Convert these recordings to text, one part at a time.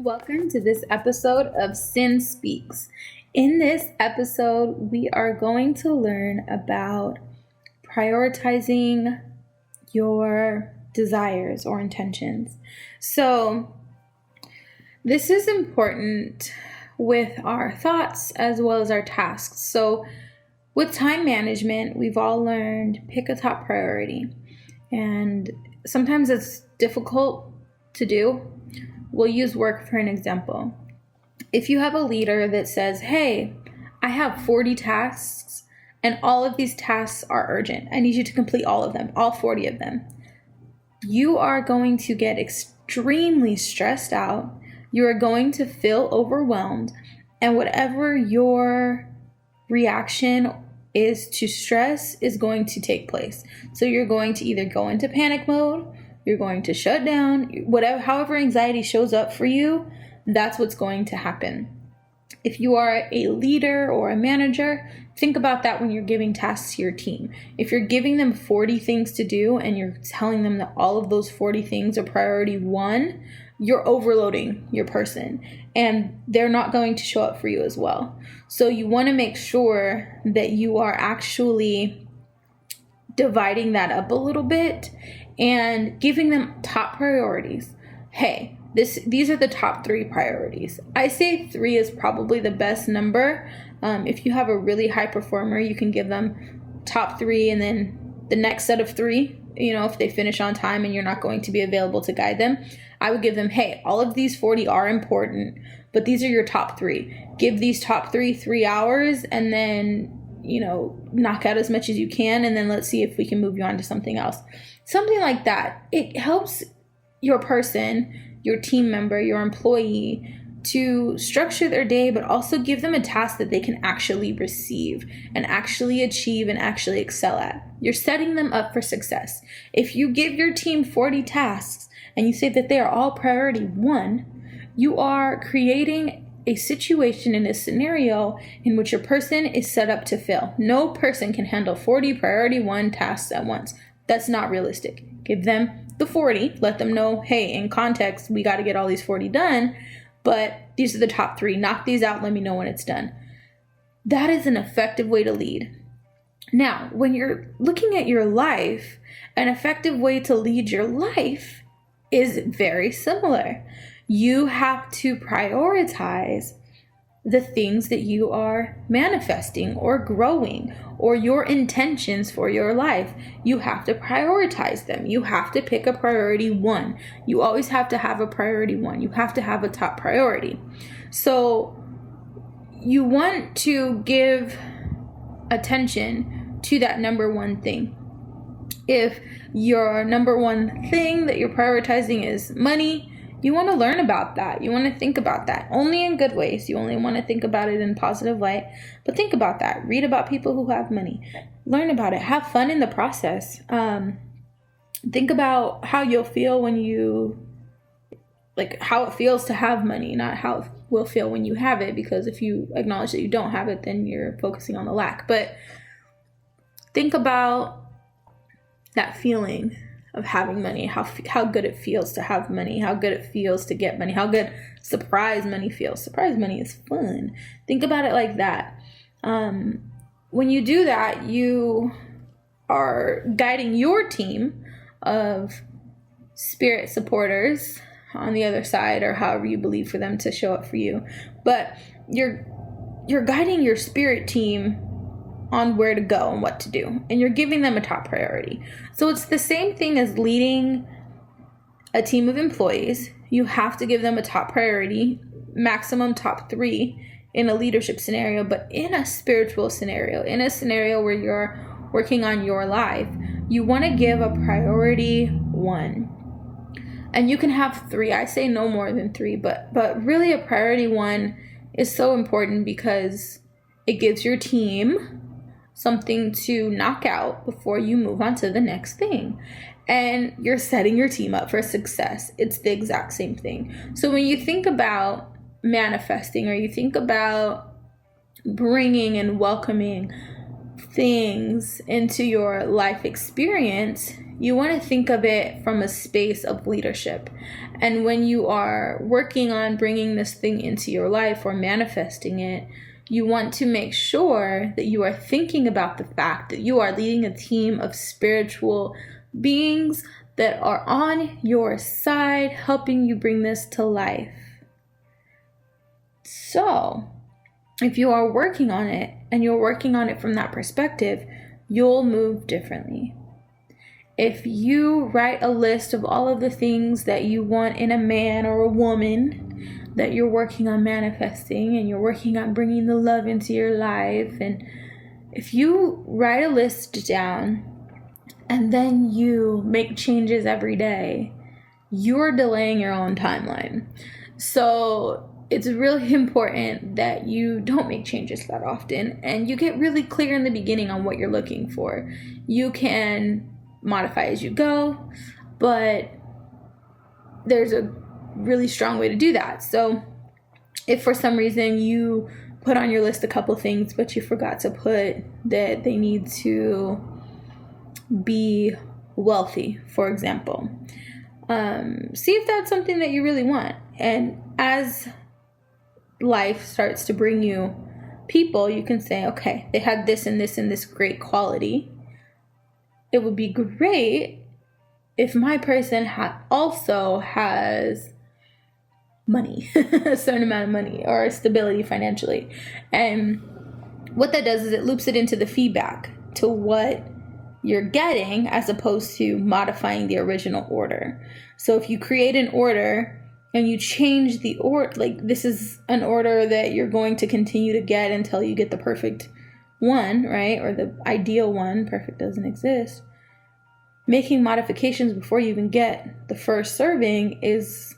Welcome to this episode of CynSpeaks. In this episode, we are going to learn about prioritizing your desires or intentions. So, this is important with our thoughts as well as our tasks. So, with time management, we've all learned pick a top priority. And sometimes it's difficult to do. We'll use work for an example. If you have a leader that says, hey, I have 40 tasks and all of these tasks are urgent. I need you to complete all of them, all 40 of them. You are going to get extremely stressed out. You are going to feel overwhelmed. And whatever your reaction is to stress is going to take place. So you're going to either go into panic mode, you're going to shut down, however anxiety shows up for you, that's what's going to happen. If you are a leader or a manager, think about that when you're giving tasks to your team. If you're giving them 40 things to do and you're telling them that all of those 40 things are priority one, you're overloading your person and they're not going to show up for you as well. So you want to make sure that you are actually dividing that up a little bit and giving them top priorities. Hey, these are the top 3 priorities. I say 3 is probably the best number. If you have a really high performer, you can give them top 3 and then the next set of 3, if they finish on time and you're not going to be available to guide them, I would give them, hey, all of these 40 are important, but these are your top 3. Give these top 3 hours and then knock out as much as you can, and then let's see if we can move you on to something else. Something like that. It helps your person, your team member, your employee to structure their day, but also give them a task that they can actually receive and actually achieve and actually excel at. You're setting them up for success. If you give your team 40 tasks and you say that they are all priority 1, you are creating a situation in a scenario in which your person is set up to fail. No person can handle 40 priority 1 tasks at once. That's not realistic. Give them the 40. Let them know, hey, in context, we got to get all these 40 done, but these are the top 3. Knock these out. Let me know when it's done. That is an effective way to lead. Now, when you're looking at your life, an effective way to lead your life is very similar. You have to prioritize the things that you are manifesting or growing or your intentions for your life. You have to prioritize them. You have to pick a priority 1. You always have to have a priority 1. You have to have a top priority. So you want to give attention to that number 1 thing. If your number 1 thing that you're prioritizing is money, you want to learn about that. You want to think about that. Only in good ways. You only want to think about it in positive light. But think about that. Read about people who have money. Learn about it. Have fun in the process. Think about how you'll feel when how it feels to have money, not how it will feel when you have it. Because if you acknowledge that you don't have it, then you're focusing on the lack. But think about that feeling of having money, how good it feels to have money, how good it feels to get money, how good surprise money feels. Surprise money is fun. Think about it like that. When you do that, you are guiding your team of spirit supporters on the other side, or however you believe for them to show up for you. But you're guiding your spirit team on where to go and what to do. And you're giving them a top priority. So it's the same thing as leading a team of employees. You have to give them a top priority, maximum top 3 in a leadership scenario, but in a spiritual scenario, in a scenario where you're working on your life, you want to give a priority 1. And you can have 3. I say no more than 3, but really a priority 1 is so important because it gives your team something to knock out before you move on to the next thing. And you're setting your team up for success. It's the exact same thing. So when you think about manifesting, or you think about bringing and welcoming things into your life experience, you want to think of it from a space of leadership. And when you are working on bringing this thing into your life or manifesting it, you want to make sure that you are thinking about the fact that you are leading a team of spiritual beings that are on your side, helping you bring this to life. So, if you are working on it and you're working on it from that perspective, you'll move differently. If you write a list of all of the things that you want in a man or a woman that you're working on manifesting, and you're working on bringing the love into your life, and if you write a list down and then you make changes every day, you're delaying your own timeline. So it's really important that you don't make changes that often, and you get really clear in the beginning on what you're looking for. You can modify as you go, but there's a really strong way to do that. So if for some reason you put on your list a couple things, but you forgot to put that they need to be wealthy, for example, see if that's something that you really want. And as life starts to bring you people, you can say, okay, they had this and this and this great quality. It would be great if my person also has money, a certain amount of money, or stability financially. And what that does is it loops it into the feedback to what you're getting, as opposed to modifying the original order. So if you create an order and you change the order, like this is an order that you're going to continue to get until you get the perfect one, right? Or the ideal one. Perfect doesn't exist. Making modifications before you even get the first serving is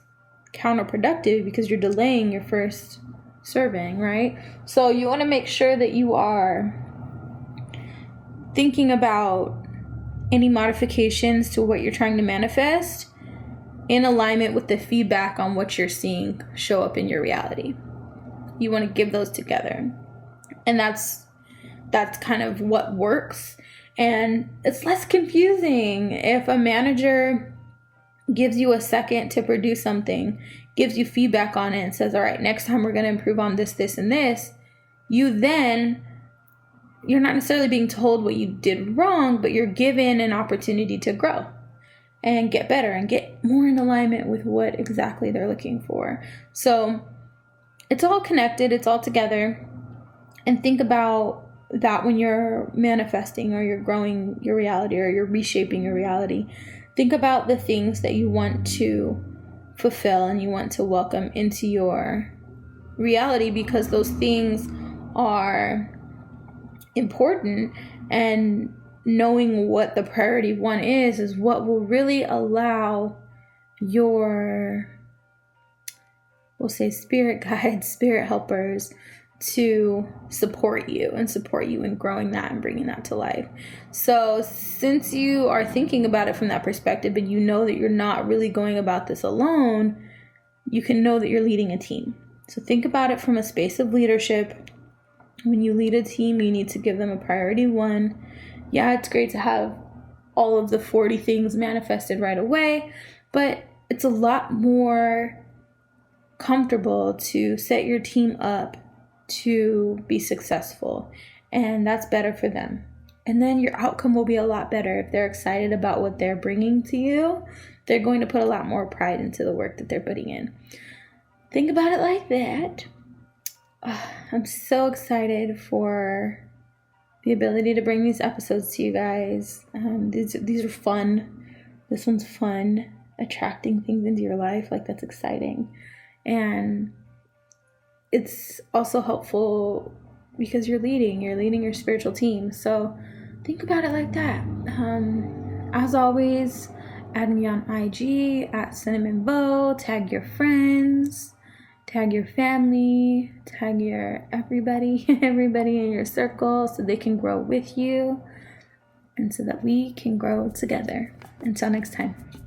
counterproductive because you're delaying your first serving, right? So you want to make sure that you are thinking about any modifications to what you're trying to manifest in alignment with the feedback on what you're seeing show up in your reality. You want to give those together. And that's kind of what works. And it's less confusing if a manager gives you a second to produce something, gives you feedback on it, and says, all right, next time we're going to improve on this, this, and this. You're not necessarily being told what you did wrong, but you're given an opportunity to grow and get better and get more in alignment with what exactly they're looking for. So it's all connected, it's all together. And think about that when you're manifesting, or you're growing your reality, or you're reshaping your reality. Think about the things that you want to fulfill and you want to welcome into your reality, because those things are important, and knowing what the priority one is what will really allow your, we'll say, spirit guides, spirit helpers to support you in growing that and bringing that to life. So since you are thinking about it from that perspective, and you know that you're not really going about this alone, you can know that you're leading a team. So think about it from a space of leadership. When you lead a team, you need to give them a priority one. Yeah, it's great to have all of the 40 things manifested right away, but it's a lot more comfortable to set your team up to be successful, and that's better for them. And then your outcome will be a lot better. If they're excited about what they're bringing to you, they're going to put a lot more pride into the work that they're putting in. Think about it like that. I'm so excited for the ability to bring these episodes to you guys. These are fun. This one's fun. Attracting things into your life, like, that's exciting. And it's also helpful because you're leading your spiritual team. So think about it like that. As always, add me on IG at Cynamon Voe. Tag your friends, tag your family, tag your everybody in your circle, so they can grow with you and so that we can grow together. Until next time.